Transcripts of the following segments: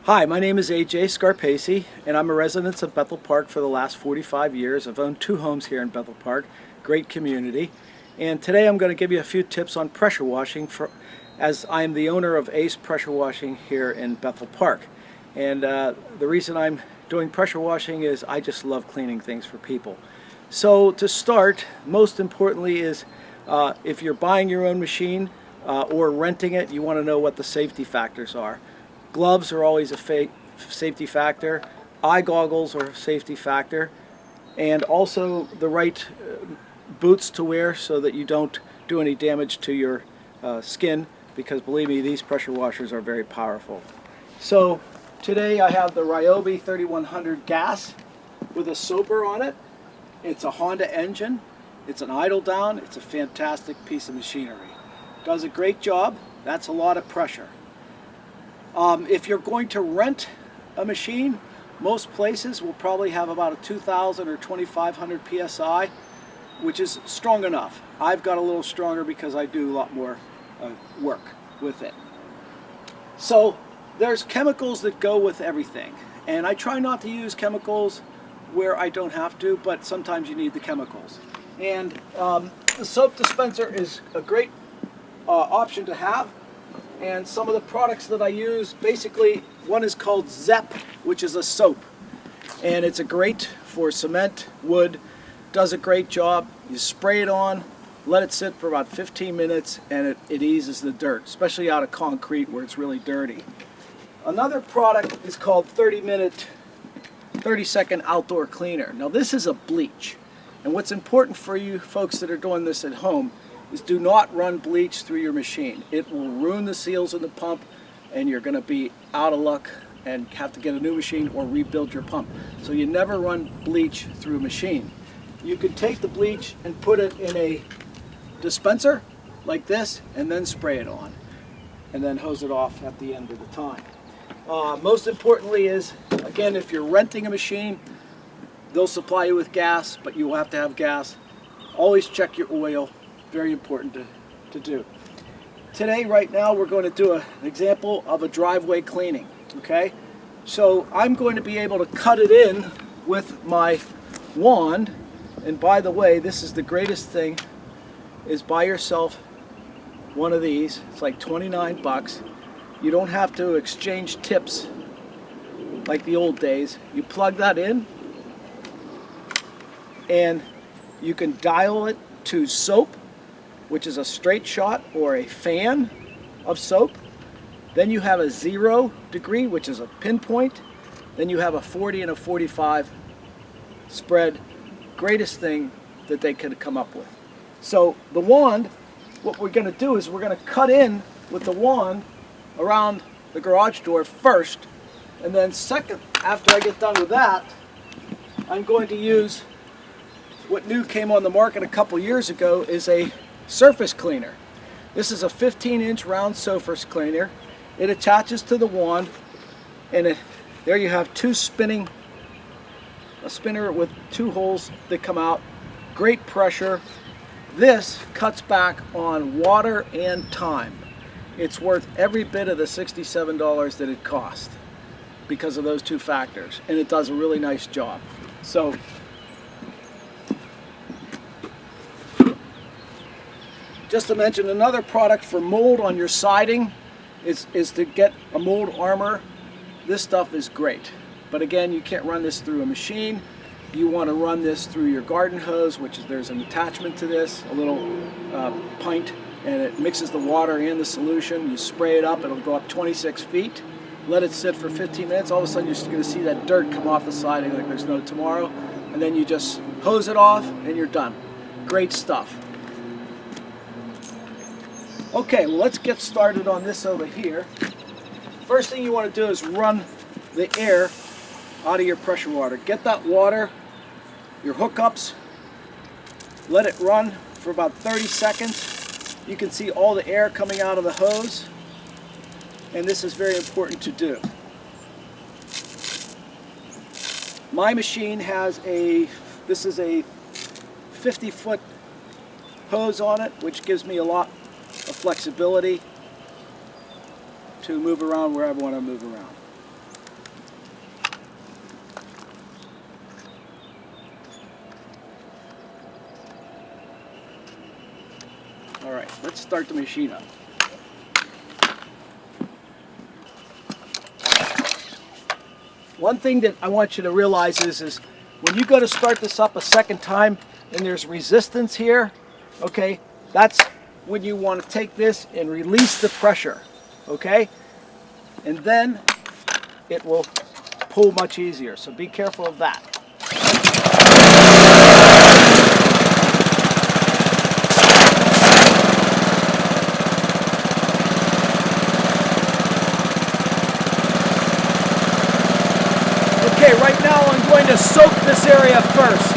Hi, my name is AJ Scarpaci, and I'm a resident of Bethel Park for the last 45 years. I've owned 2 homes here in Bethel Park, great community. And today I'm going to give you a few tips on pressure washing as I am the owner of Ace Pressure Washing here in Bethel Park. And the reason I'm doing pressure washing is I just love cleaning things for people. So to start, most importantly is if you're buying your own machine or renting it, you want to know what the safety factors are. Gloves are always a safety factor. Eye goggles are a safety factor. And also the right boots to wear so that you don't do any damage to your skin, because believe me, these pressure washers are very powerful. So today I have the Ryobi 3100 gas with a soaper on it. It's a Honda engine. It's an idle down. It's a fantastic piece of machinery. Does a great job. That's a lot of pressure. If you're going to rent a machine, most places will probably have about a 2,000 or 2,500 psi, which is strong enough. I've got a little stronger because I do a lot more work with it. So there's chemicals that go with everything, and I try not to use chemicals where I don't have to, but sometimes you need the chemicals. And the soap dispenser is a great option to have. And some of the products that I use, basically, one is called Zep, which is a soap. And it's a great for cement, wood, does a great job. You spray it on, let it sit for about 15 minutes, and it eases the dirt, especially out of concrete where it's really dirty. Another product is called 30-second outdoor cleaner. Now this is a bleach. And what's important for you folks that are doing this at home is do not run bleach through your machine. It will ruin the seals in the pump, and you're going to be out of luck and have to get a new machine or rebuild your pump. So you never run bleach through a machine. You could take the bleach and put it in a dispenser like this and then spray it on and then hose it off at the end of the time. Most importantly is, again, if you're renting a machine, they'll supply you with gas, but you will have to have gas. Always check your oil. Very important to do. Today, right now, we're going to do an example of a driveway cleaning. Okay, so I'm going to be able to cut it in with my wand. And by the way, this is the greatest thing, is buy yourself one of these. It's like 29 bucks. You don't have to exchange tips like the old days. You plug that in and you can dial it to soap, which is a straight shot or a fan of soap. Then you have a 0 degree, which is a pinpoint. Then you have a 40 and a 45 spread. Greatest thing that they could come up with. So the wand, what we're going to do is we're going to cut in with the wand around the garage door first, and then second, after I get done with that, I'm going to use what new came on the market a couple years ago, is a surface cleaner. This is a 15-inch round surface cleaner. It attaches to the wand, and there you have a spinner with 2 holes that come out. Great pressure. This cuts back on water and time. It's worth every bit of the $67 that it cost because of those 2 factors, and it does a really nice job. So just to mention, another product for mold on your siding is to get a mold armor. This stuff is great. But again, you can't run this through a machine. You want to run this through your garden hose, which is, there's an attachment to this, a little pint, and it mixes the water and the solution. You spray it up, it'll go up 26 feet. Let it sit for 15 minutes. All of a sudden, you're just going to see that dirt come off the siding like there's no tomorrow. And then you just hose it off, and you're done. Great stuff. Okay, well, let's get started on this over here. First thing you want to do is run the air out of your pressure water. Get that water, your hookups, let it run for about 30 seconds. You can see all the air coming out of the hose, and this is very important to do. My machine has this is a 50-foot hose on it, which gives me a lot of flexibility to move around wherever I want to move around. All right, let's start the machine up. One thing that I want you to realize is when you go to start this up a second time and there's resistance here, okay, that's when you want to take this and release the pressure, okay? And then it will pull much easier, so be careful of that. Okay, right now I'm going to soak this area first.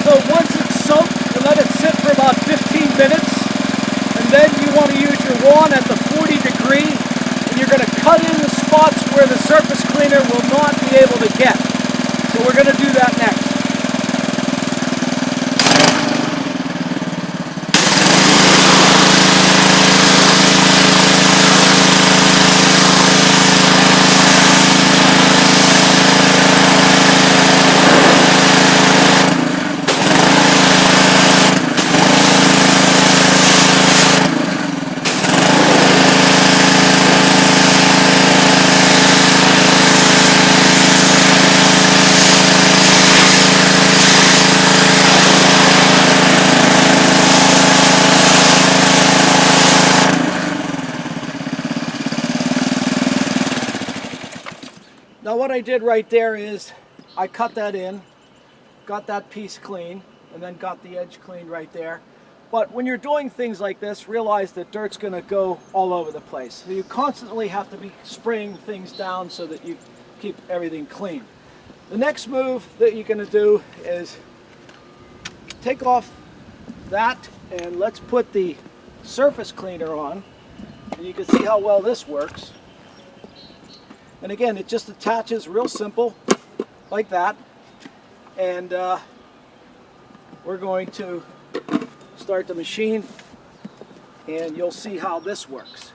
So once it's soaked, you let it sit for about 15 minutes, and then you want to use your wand at the 40 degree, and you're going to cut in the spots where the surface cleaner will not be able to get. So we're going to do that next. Now what I did right there is I cut that in, got that piece clean, and then got the edge clean right there. But when you're doing things like this, realize that dirt's going to go all over the place. So you constantly have to be spraying things down so that you keep everything clean. The next move that you're going to do is take off that, and let's put the surface cleaner on. And you can see how well this works. And again, it just attaches real simple, like that. And we're going to start the machine, and you'll see how this works.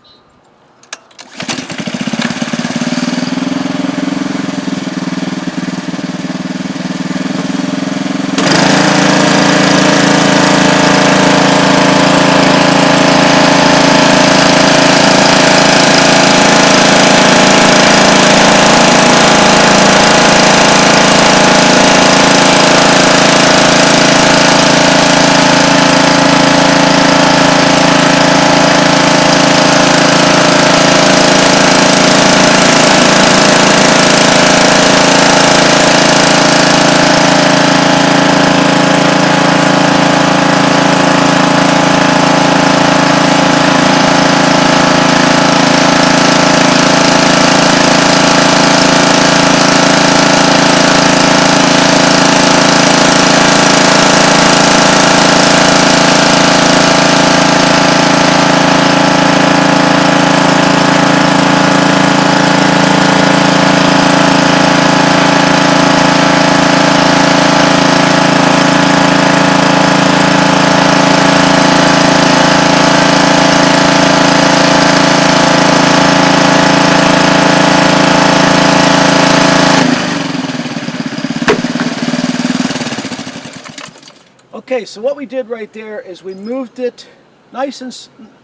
Okay, so what we did right there is we moved it nice and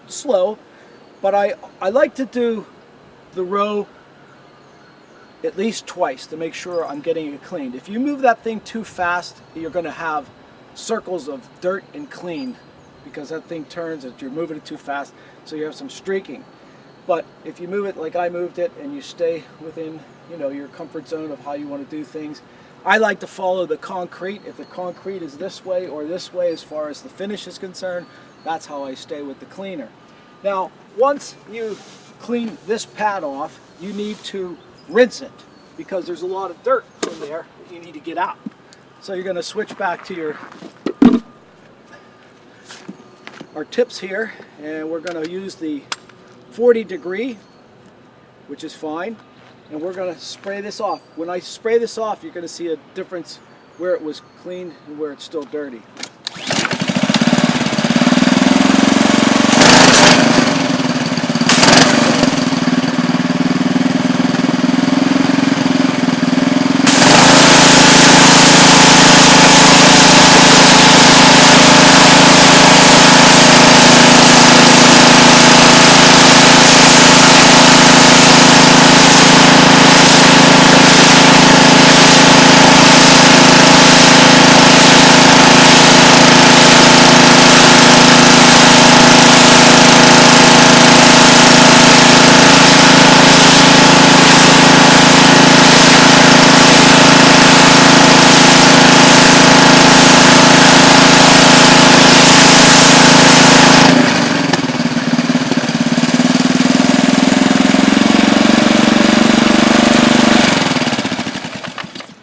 slow, but I like to do the row at least twice to make sure I'm getting it cleaned. If you move that thing too fast, you're going to have circles of dirt and clean because that thing turns if you're moving it too fast, so you have some streaking. But if you move it like I moved it and you stay within, you know, your comfort zone of how you want to do things, I like to follow the concrete. If the concrete is this way or this way as far as the finish is concerned, that's how I stay with the cleaner. Now, once you clean this pad off, you need to rinse it because there's a lot of dirt in there that you need to get out. So you're going to switch back to our tips here, and we're going to use the 40 degree. which is fine. And we're going to spray this off. When I spray this off, you're going to see a difference where it was clean and where it's still dirty.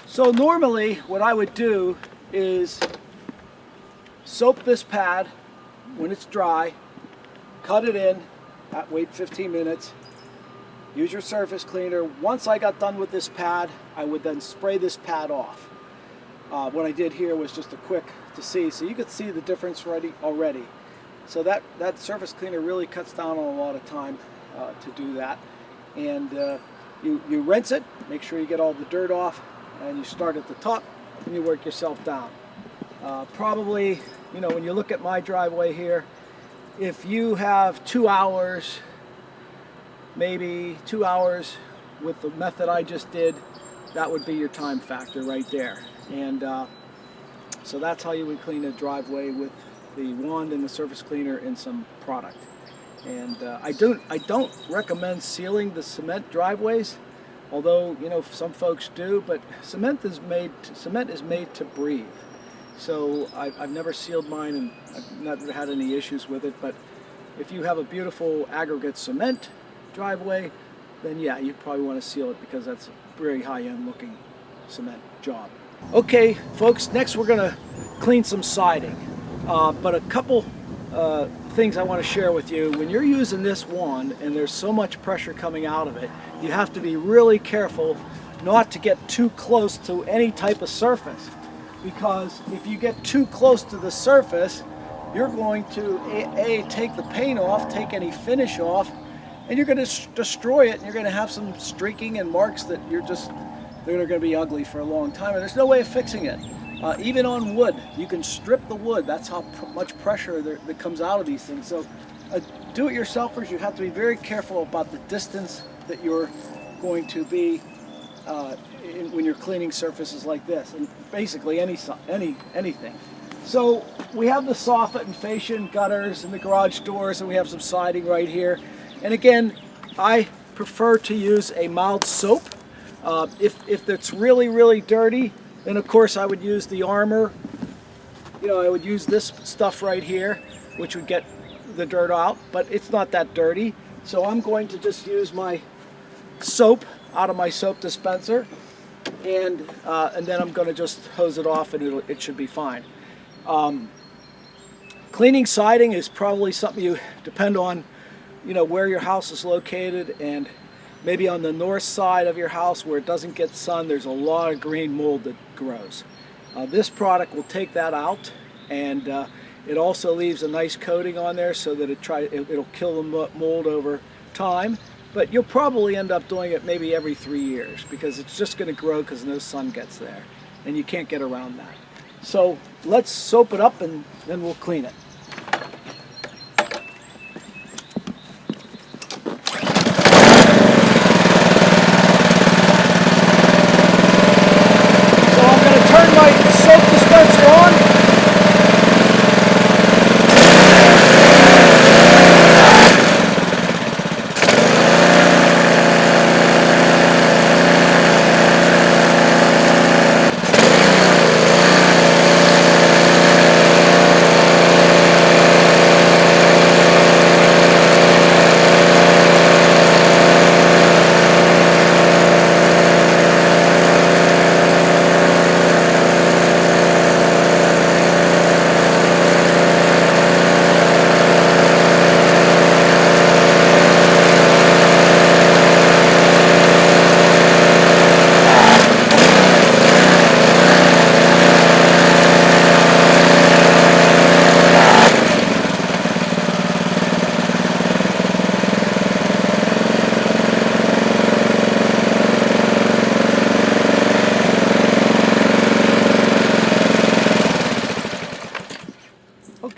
So normally what I would do is soap this pad when it's dry, cut it in, wait 15 minutes, use your surface cleaner. Once I got done with this pad, I would then spray this pad off. What I did here was just a quick to see, so you could see the difference already. So that surface cleaner really cuts down on a lot of time to do that. And you rinse it, make sure you get all the dirt off, and you start at the top and you work yourself down. Probably, you know, when you look at my driveway here, if you have 2 hours, maybe 2 hours with the method I just did, that would be your time factor right there. And so that's how you would clean a driveway with the wand and the surface cleaner and some product. And I don't recommend sealing the cement driveways, although, you know, some folks do, but cement is made to breathe. So I've never sealed mine, and I've never had any issues with it. But if you have a beautiful aggregate cement driveway, then yeah, you probably want to seal it, because that's a very high-end looking cement job. Okay, folks, next we're going to clean some siding. But a couple things I want to share with you. When you're using this wand and there's so much pressure coming out of it, you have to be really careful not to get too close to any type of surface, because if you get too close to the surface, you're going to take the paint off, take any finish off, and you're going to destroy it, and you're going to have some streaking and marks that they're going to be ugly for a long time, and there's no way of fixing it. Even on wood, you can strip the wood. That's how much pressure that comes out of these things. So do-it-yourselfers, you have to be very careful about the distance that you're going to be when you're cleaning surfaces like this, and basically anything. So we have the soffit and fascia and gutters and the garage doors, and we have some siding right here. And again, I prefer to use a mild soap. If it's really, really dirty, then of course I would use the Armor. You know, I would use this stuff right here, which would get the dirt out, but it's not that dirty. So I'm going to just use my soap out of my soap dispenser, and then I'm going to just hose it off, and it should be fine. Cleaning siding is probably something you depend on, you know, where your house is located, and maybe on the north side of your house where it doesn't get sun, there's a lot of green mold that grows. This product will take that out, and it also leaves a nice coating on there so that it'll kill the mold over time. But you'll probably end up doing it maybe every 3 years, because it's just going to grow because no sun gets there, and you can't get around that. So let's soap it up, and then we'll clean it. Turn my soap dispenser on.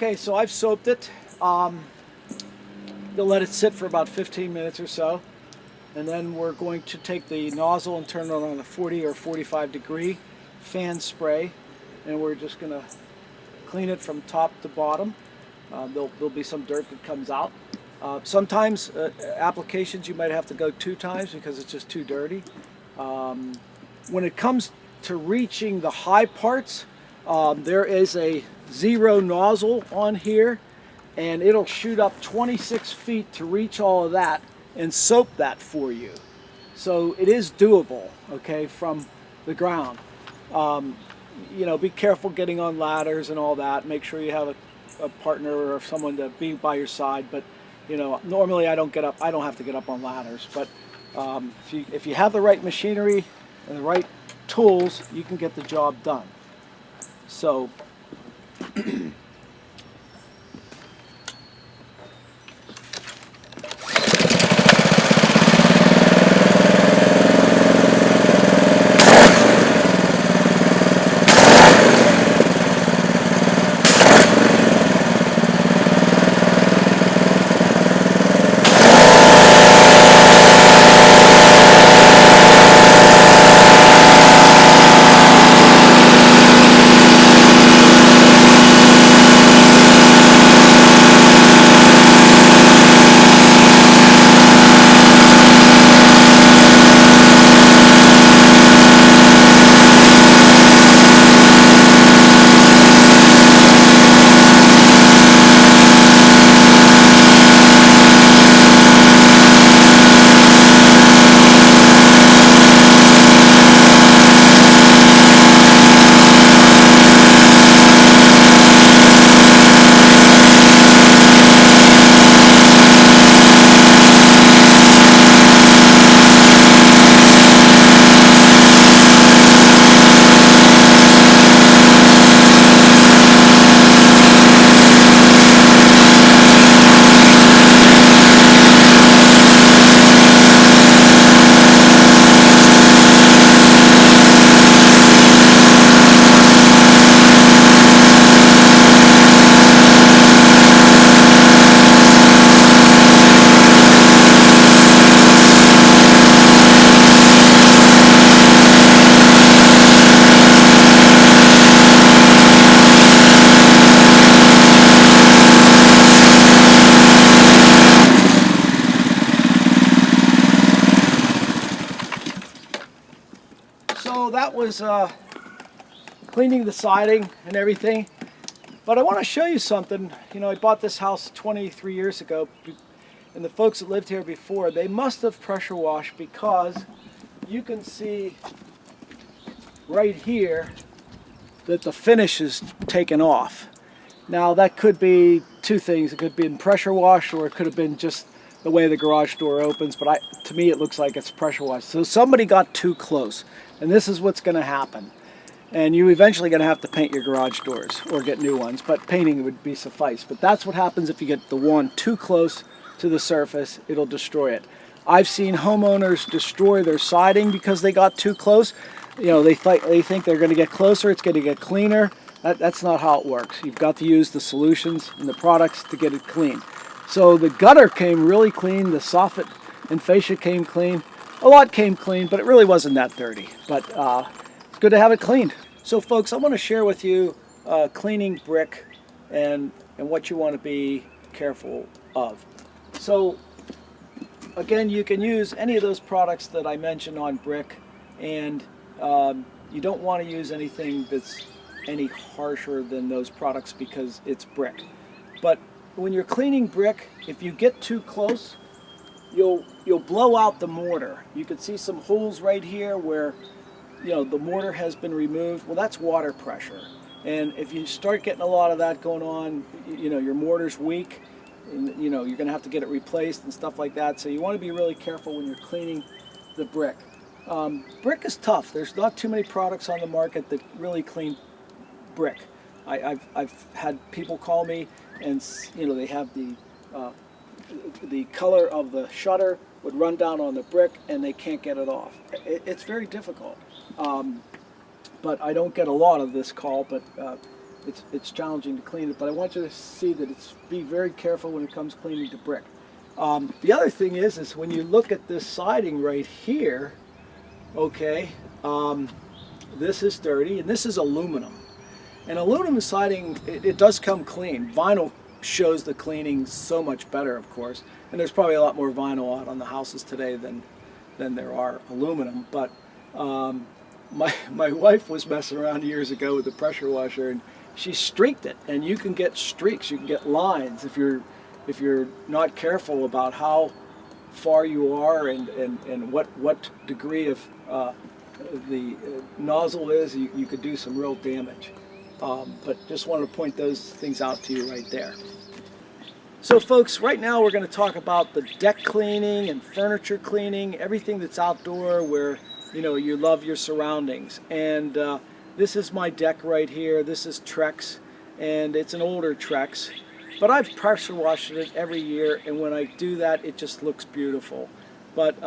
Okay, so I've soaped it. You'll let it sit for about 15 minutes or so, and then we're going to take the nozzle and turn it on a 40 or 45 degree fan spray, and we're just going to clean it from top to bottom. There'll be some dirt that comes out. Sometimes applications you might have to go 2 times because it's just too dirty. When it comes to reaching the high parts, there is a 0 nozzle on here, and it'll shoot up 26 feet to reach all of that and soap that for you. So it is doable, okay, from the ground. You know, be careful getting on ladders and all that. Make sure you have a partner or someone to be by your side. But you know, normally I don't have to get up on ladders. But if you have the right machinery and the right tools, you can get the job done. So that was cleaning the siding and everything. But I want to show you something. You know, I bought this house 23 years ago, and the folks that lived here before, they must have pressure washed, because you can see right here that the finish is taken off. Now that could be 2 things. It could have been pressure washed, or it could have been just the way the garage door opens, but to me it looks like it's pressure washed. So somebody got too close, and this is what's going to happen. And you're eventually going to have to paint your garage doors or get new ones, but painting would be suffice. But that's what happens if you get the wand too close to the surface. It'll destroy it. I've seen homeowners destroy their siding because they got too close. You know, they think they're going to get closer, it's going to get cleaner. That's not how it works. You've got to use the solutions and the products to get it clean. So the gutter came really clean, the soffit and fascia came clean. A lot came clean, but it really wasn't that dirty. But it's good to have it cleaned. So folks, I want to share with you cleaning brick and what you want to be careful of. So again, you can use any of those products that I mentioned on brick, and you don't want to use anything that's any harsher than those products because it's brick. But when you're cleaning brick, if you get too close, you'll blow out the mortar. You can see some holes right here where, you know, the mortar has been removed. Well, that's water pressure, and if you start getting a lot of that going on, you know, your mortar's weak, and you know, you're going to have to get it replaced and stuff like that. So you want to be really careful when you're cleaning the brick. Brick is tough. There's not too many products on the market that really clean brick. I've had people call me, and you know, they have the color of the shutter would run down on the brick and they can't get it off. It's very difficult. But I don't get a lot of this call, but it's challenging to clean it, but I want you to see that be very careful when it comes cleaning to brick. The other thing is when you look at this siding right here, okay, this is dirty, and this is aluminum. And aluminum siding, it does come clean. Vinyl shows the cleaning so much better, of course, and there's probably a lot more vinyl out on the houses today than there are aluminum. But my wife was messing around years ago with the pressure washer, and she streaked it, and you can get streaks, you can get lines if you're not careful about how far you are and what degree of the nozzle is. You could do some real damage. But just wanted to point those things out to you right there. So folks, right now we're going to talk about the deck cleaning and furniture cleaning, everything that's outdoor where you love your surroundings. And this is my deck right here. This is Trex, and it's an older Trex, but I've pressure washed it every year, and when I do that it just looks beautiful. But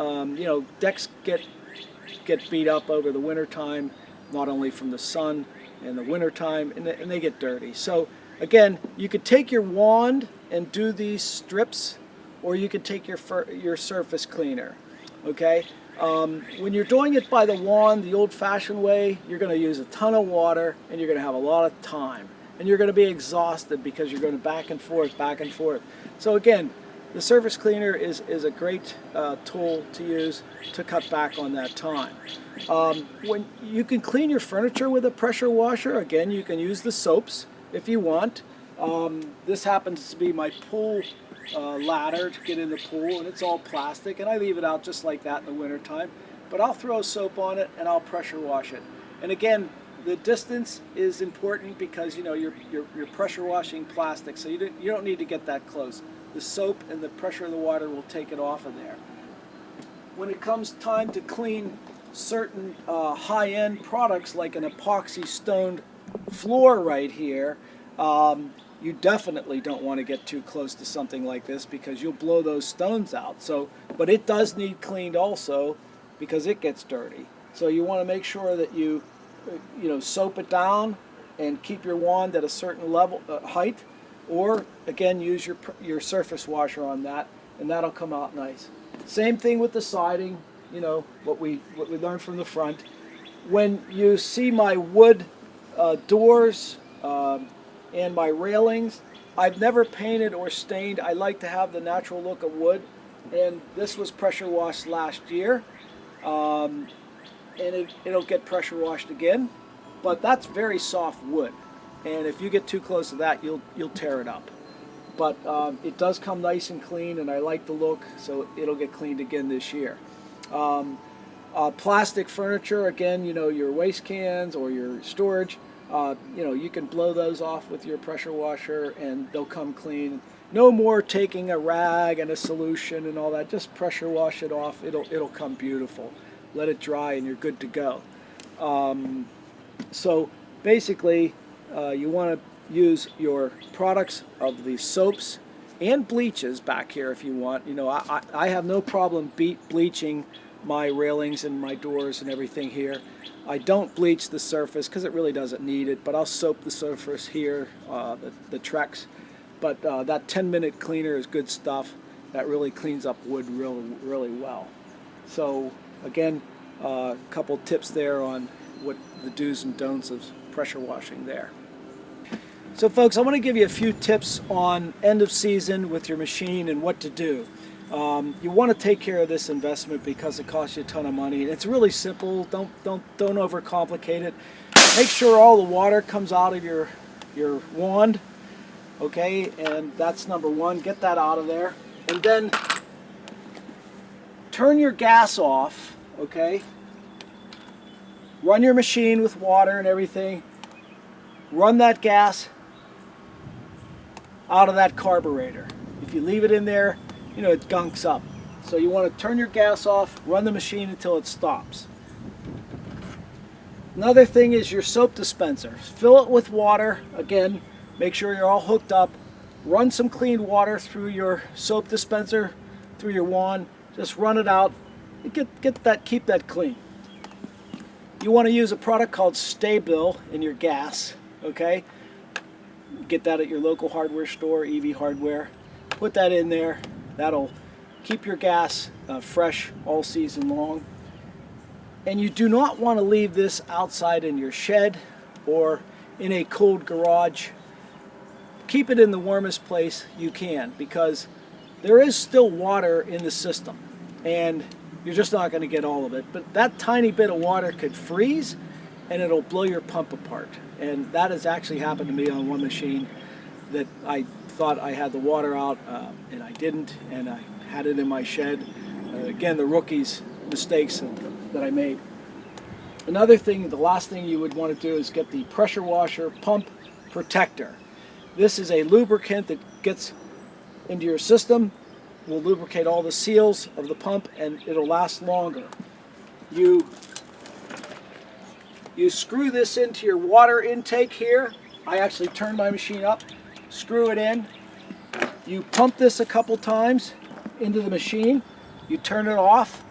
decks get beat up over the winter time, not only from the sun in the winter time, and they get dirty. So again, you could take your wand and do these strips, or you could take your surface cleaner. Okay, when you're doing it by the wand, the old-fashioned way, you're going to use a ton of water, and you're going to have a lot of time, and you're going to be exhausted because you're going back and forth. So again, the surface cleaner is a great tool to use to cut back on that time. When you can clean your furniture with a pressure washer, again, you can use the soaps if you want. This happens to be my pool ladder to get in the pool, and it's all plastic, and I leave it out just like that in the winter time. But I'll throw soap on it and I'll pressure wash it. And again, the distance is important because you're pressure washing plastic, so you don't need to get that close. The soap and the pressure of the water will take it off of there. When it comes time to clean certain high-end products like an epoxy stoned floor right here, you definitely don't want to get too close to something like this because you'll blow those stones out. But it does need cleaned also because it gets dirty. So you want to make sure that you soap it down and keep your wand at a certain level height. Or again, use your surface washer on that, and that'll come out nice. Same thing with the siding. What we learned from the front. When you see my wood doors and my railings, I've never painted or stained. I like to have the natural look of wood, and this was pressure washed last year, and it'll get pressure washed again. But that's very soft wood. And if you get too close to that, you'll tear it up. But it does come nice and clean, and I like the look, so it'll get cleaned again this year. Plastic furniture, again, your waste cans or your storage, you can blow those off with your pressure washer, and they'll come clean. No more taking a rag and a solution and all that. Just pressure wash it off. It'll come beautiful. Let it dry, and you're good to go. So basically, you want to use your products of the soaps and bleaches back here if you want. I have no problem bleaching my railings and my doors and everything here. I don't bleach the surface because it really doesn't need it, but I'll soap the surface here, the Trex. But that 10-minute cleaner is good stuff. That really cleans up wood really well. So again, a couple tips there on what the do's and don'ts of pressure washing there. So folks, I want to give you a few tips on end of season with your machine and what to do. You want to take care of this investment because it costs you a ton of money. It's really simple. Don't overcomplicate it. Make sure all the water comes out of your wand. Okay, and that's number one. Get that out of there. And then turn your gas off. Okay. Run your machine with water and everything. Run that gas out of that carburetor. If you leave it in there, it gunks up. So you want to turn your gas off, run the machine until it stops. Another thing is your soap dispenser. Fill it with water. Again, make sure you're all hooked up. Run some clean water through your soap dispenser, through your wand. Just run it out. Keep that clean. You want to use a product called Stabil in your gas. Okay, get that at your local hardware store, EV Hardware. Put that in there. That'll keep your gas fresh all season long. And you do not want to leave this outside in your shed or in a cold garage. Keep it in the warmest place you can, because there is still water in the system and you're just not going to get all of it. But that tiny bit of water could freeze and it'll blow your pump apart. And that has actually happened to me on one machine that I thought I had the water out and I didn't, and I had it in my shed. Again, the rookie's mistakes that I made. Another thing, the last thing you would want to do is get the pressure washer pump protector. This is a lubricant that gets into your system, will lubricate all the seals of the pump, and it'll last longer. You screw this into your water intake here. I actually turned my machine up, screw it in. You pump this a couple times into the machine. You turn it off,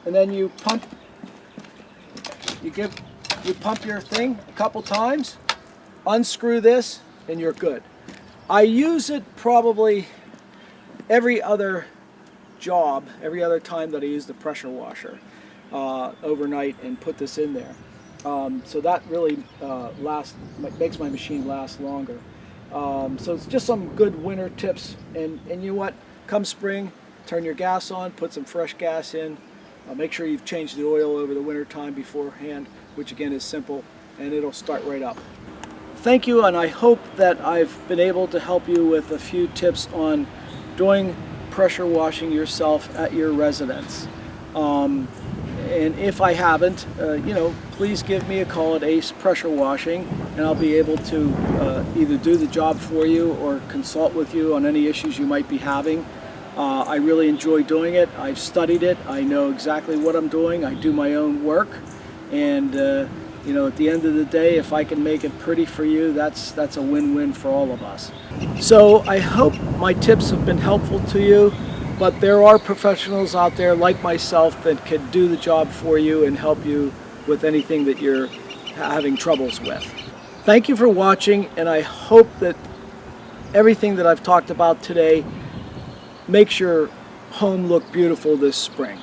and then you pump. You pump your thing a couple times. Unscrew this, and you're good. I use it probably every other job, every other time that I use the pressure washer overnight and put this in there. So that really makes my machine last longer. So it's just some good winter tips. And you know what? Come spring, turn your gas on, put some fresh gas in. Make sure you've changed the oil over the winter time beforehand, which again is simple, and it'll start right up. Thank you, and I hope that I've been able to help you with a few tips on doing pressure washing yourself at your residence. And if I haven't, please give me a call at Ace Pressure Washing, and I'll be able to either do the job for you or consult with you on any issues you might be having. I really enjoy doing it. I've studied it. I know exactly what I'm doing. I do my own work, and at the end of the day, if I can make it pretty for you, that's a win-win for all of us. So I hope my tips have been helpful to you, but there are professionals out there like myself that can do the job for you and help you with anything that you're having troubles with. Thank you for watching, and I hope that everything that I've talked about today makes your home look beautiful this spring.